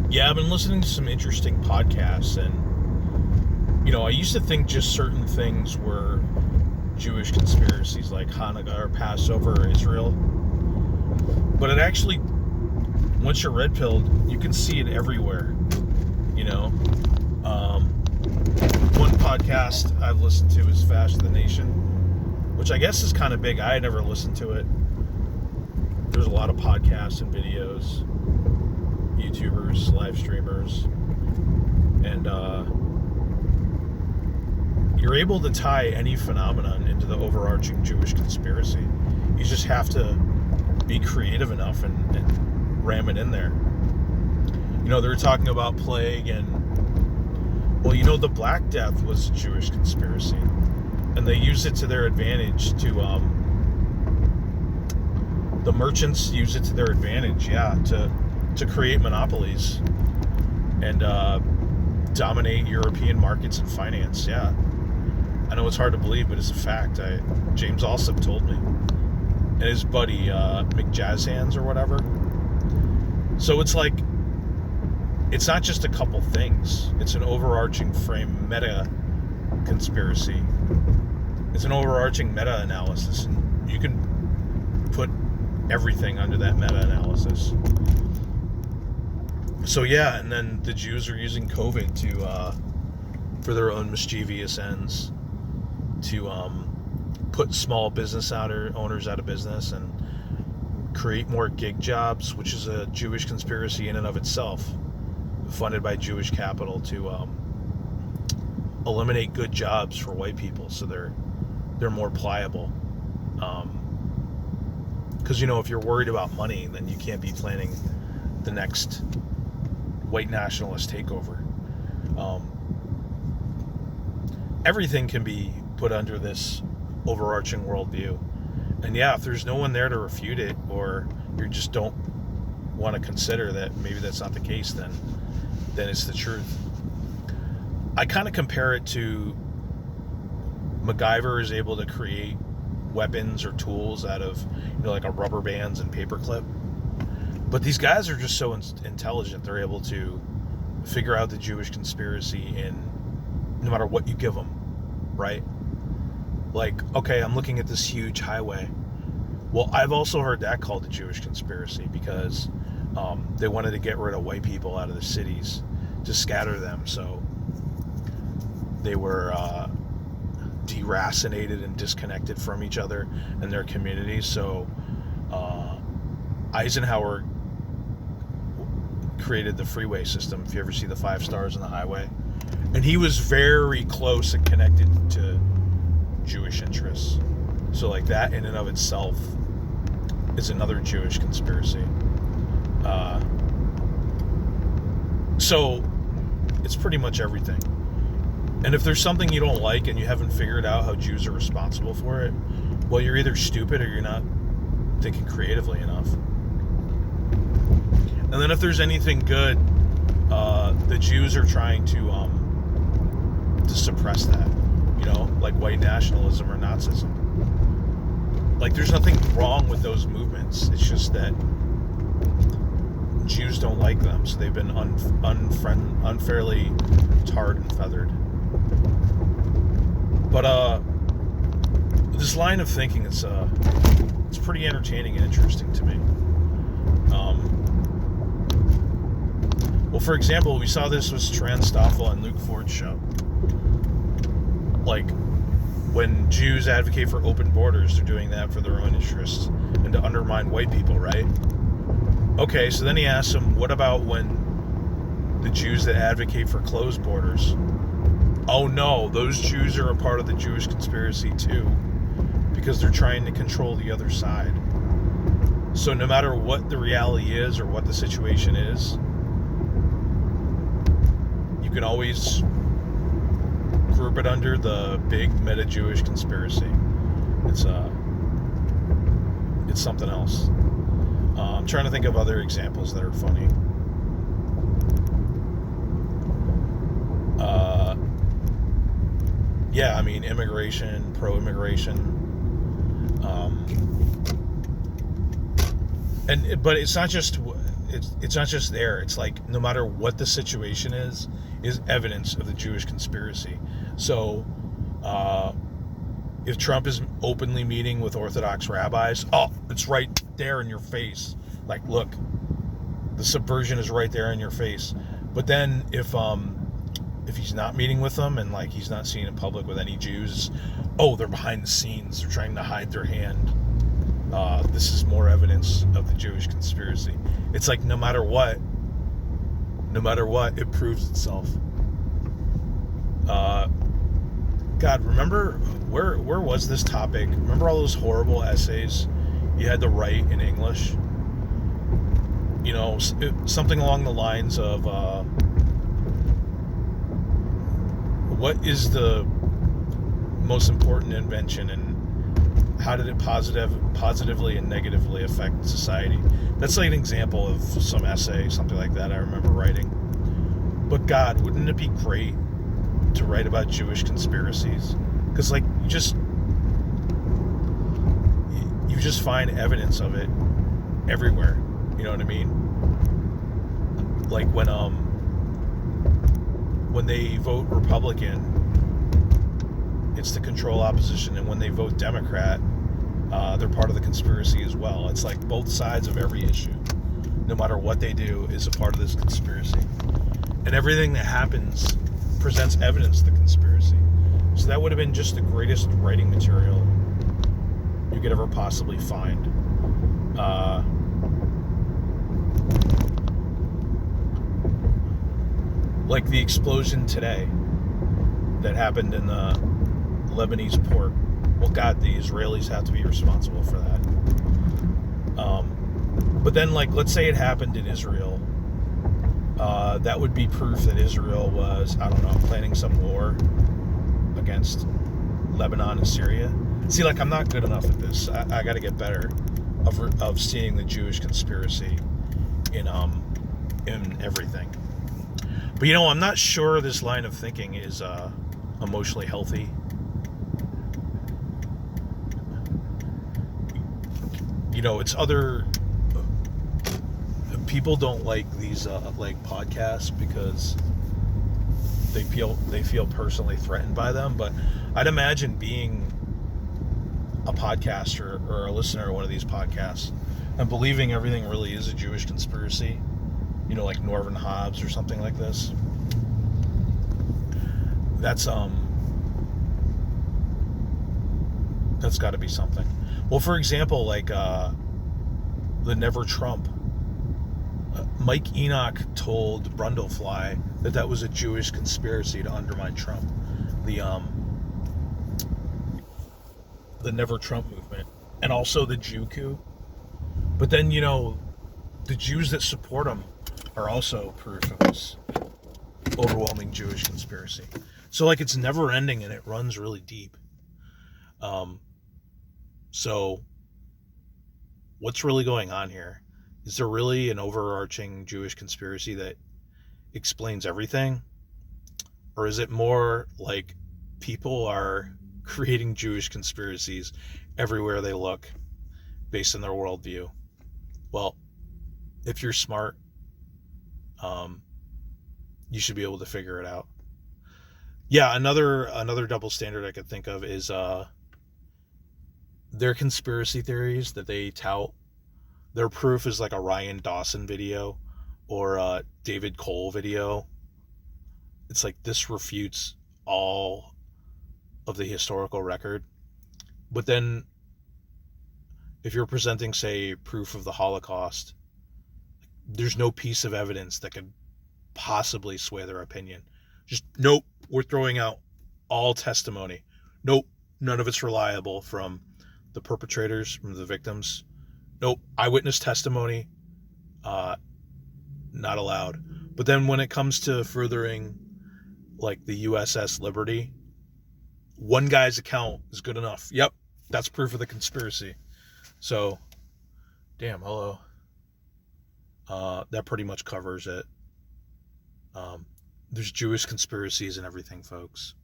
Yeah, I've been listening to some interesting podcasts, and I used to think just certain things were Jewish conspiracies, like Hanukkah or Passover or Israel. But it actually, once you're red pilled, you can see it everywhere. You know, one podcast I've listened to is Fast the Nation, which I guess is kind of big. I had never listened to it. There's a lot of podcasts and videos, YouTubers, live streamers, and you're able to tie any phenomenon into the overarching Jewish conspiracy. You just have to be creative enough and ram it in there. They were talking about plague, and the Black Death was a Jewish conspiracy, and they used it to their advantage to the merchants use it to their advantage, to create monopolies and dominate European markets and finance. Yeah, I know it's hard to believe, but it's a fact. James Alsop told me, and his buddy McJazzhands or whatever. So it's like, it's not just a couple things. It's an overarching frame meta conspiracy. It's an overarching meta analysis, and you can put everything under that meta analysis. So yeah, and then the Jews are using COVID to for their own mischievous ends, to put small business owners out of business and create more gig jobs, which is a Jewish conspiracy in and of itself, funded by Jewish capital to eliminate good jobs for white people, so they're more pliable. Because if you're worried about money, then you can't be planning the next white nationalist takeover. Everything can be put under this overarching worldview, and yeah, if there's no one there to refute it, or you just don't want to consider that maybe that's not the case, then it's the truth. I kind of compare it to MacGyver is able to create weapons or tools out of like a rubber bands and paperclip, but these guys are just so intelligent. They're able to figure out the Jewish conspiracy in no matter what you give them, right? Like, okay, I'm looking at this huge highway. Well, I've also heard that called the Jewish conspiracy, because they wanted to get rid of white people out of the cities, to scatter them, so they were deracinated and disconnected from each other and their communities. So Eisenhower created the freeway system, if you ever see the 5 stars on the highway, and he was very close and connected to Jewish interests. So like that in and of itself is another Jewish conspiracy. So it's pretty much everything. And if there's something you don't like and you haven't figured out how Jews are responsible for it, well, you're either stupid or you're not thinking creatively enough. And then if there's anything good, the Jews are trying to suppress that, like white nationalism or Nazism. Like, there's nothing wrong with those movements. It's just that Jews don't like them, so they've been unfairly tarred and feathered. But this line of thinking, it's pretty entertaining and interesting to me. Well, for example, we saw this with Trans Stoffel and Luke Ford's show. Like, when Jews advocate for open borders, they're doing that for their own interests and to undermine white people, right? Okay, so then he asks him, what about when the Jews that advocate for closed borders? Oh no, those Jews are a part of the Jewish conspiracy too, because they're trying to control the other side. So no matter what the reality is or what the situation is, you can always group it under the big meta-Jewish conspiracy. It's something else. I'm trying to think of other examples that are funny. Yeah, I mean, immigration, pro-immigration. But it's not just it's not just there. It's like no matter what the situation is evidence of the Jewish conspiracy. So if Trump is openly meeting with Orthodox rabbis, oh, it's right there in your face. Like, look, the subversion is right there in your face. But then if he's not meeting with them and like he's not seen in public with any Jews, oh, they're behind the scenes. They're trying to hide their hand. This is more evidence of the Jewish conspiracy. It's like no matter what, it proves itself. God, remember where was this topic? Remember all those horrible essays you had to write in English? You know, something along the lines of what is the most important invention and how did it positively and negatively affect society? That's like an example of some essay, something like that I remember writing. But God, wouldn't it be great to write about Jewish conspiracies? Because like you just find evidence of it everywhere. You know what I mean? Like when they vote Republican, it's to control opposition, and when they vote Democrat, they're part of the conspiracy as well. It's like both sides of every issue, no matter what they do, is a part of this conspiracy. And everything that happens presents evidence of the conspiracy. So that would have been just the greatest writing material you could ever possibly find. Like the explosion today that happened in the Lebanese port. Well, God, the Israelis have to be responsible for that. But then, like, let's say it happened in Israel. That would be proof that Israel was, I don't know, planning some war against Lebanon and Syria. See, like, I'm not good enough at this. I got to get better of seeing the Jewish conspiracy in everything. But, you know, I'm not sure this line of thinking is emotionally healthy. You know, it's other people don't like these like podcasts because they feel personally threatened by them. But I'd imagine being a podcaster or a listener to one of these podcasts and believing everything really is a Jewish conspiracy, you know, like Norman Hobbs or something like this. That's got to be something. Well, for example, like the Never Trump. Mike Enoch told Brundlefly that was a Jewish conspiracy to undermine Trump. The Never Trump movement, and also the Jew coup. But then, you know, the Jews that support him are also proof of this overwhelming Jewish conspiracy. So, like, it's never ending and it runs really deep. So, what's really going on here? Is there really an overarching Jewish conspiracy that explains everything? Or is it more like people are creating Jewish conspiracies everywhere they look based on their worldview? Well, if you're smart, you should be able to figure it out. Yeah, another double standard I could think of is their conspiracy theories that they tout. Their proof is like a Ryan Dawson video or a David Cole video. It's like this refutes all of the historical record. But then if you're presenting, say, proof of the Holocaust, there's no piece of evidence that could possibly sway their opinion. Just, nope, we're throwing out all testimony. Nope, none of it's reliable from the perpetrators, from the victims. Nope, eyewitness testimony, not allowed. But then when it comes to furthering, like, the USS Liberty, one guy's account is good enough. Yep, that's proof of the conspiracy. So, damn, hello. That pretty much covers it. There's Jewish conspiracies and everything, folks.